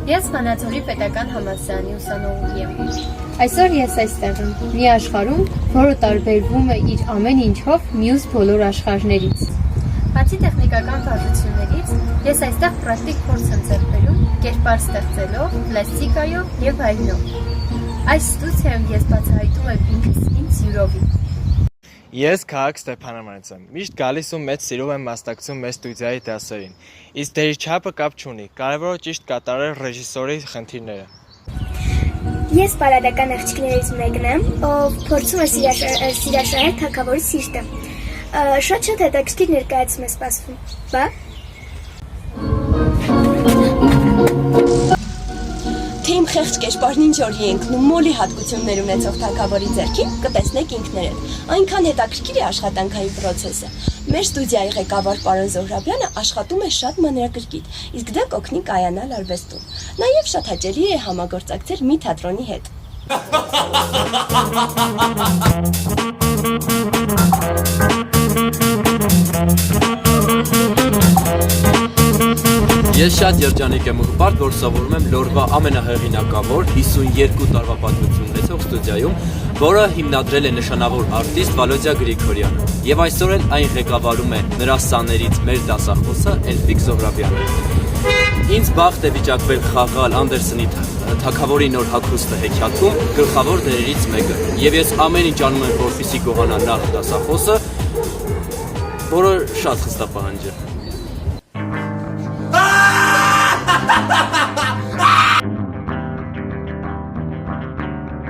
Ես Վանաձորի պետական համալսարանի ուսանողուհի եմ։ Այսօր ես այստեղ եմ, մի աշխարհում, որը տարբերվում է իր ամեն ինչով մյուս բոլոր աշխարհներից։ Բացի տեխնիկական վարժություններից, ես այստեղ պրակտիկ փորձ եմ ձեռք բերում կերպար ստեղծելով, պլաստիկայով և այլնով։ Այս ստուդիայում ես բացահայտում եմ ինքս ինձ յուրովի։ Ես Քաղաք Ստեփանավանից եմ, միշտ գալիս ու մեծ սիրով եմ մասնակցում մեր ստուդիայի դասերին, իսկ դերի չափը կապ չունի, կարևորը ճիշտ կատարել ռեժիսորի խնդիրները։ Ես պալատական աղջիկներից մեկն եմ, ով փորձում է սիրաշահել թագավորի սիրտը։ Շատ հետաքրքիր ներկայացում է սպասվում, բա՞։ Թե իմ խեղճ կերպարն ինչ օրի է ընկնում մոլի հատկություններ ունեցող թագավորի ձեռքին, կտեսնեք ինքներդ։ Այնքան հետաքրքիր է աշխատանքային պրոցեսը։ Մեր ստուդիայի ղեկավար պարոն Զոհրաբյանը աշխատում է շատ մանրակրկիտ, իսկ դա կօգնի կայանալ արվեստում։ Նաև շատ հաճելի է համագործակցել մի թատրոնի հետ։ Ես շատ երջանիկ եմ ու հպարտ, որ սովորում եմ Լորվա ամենահեղինակավոր 52 տարվա պատմություն ունեցող ստուդիայում, որը հիմնադրել է նշանավոր արտիստ Վալոդյա Գրիգորյանը, եւ այսօր էլ այն ղեկավարում է նրա սաներից մեր դասախոսը Էլֆիկ Զոհրաբյանը։ Ինձ բախտ է վիճակվել խաղալ Անդերսոնի թագավորի նոր հագուստը հեքիաթում գլխավոր դերերից մեկը, եւ ես ամեն ինչ անում եմ, որպեսզի գոհանա նախ դասախոսը, որը շատ խստապահանջ է։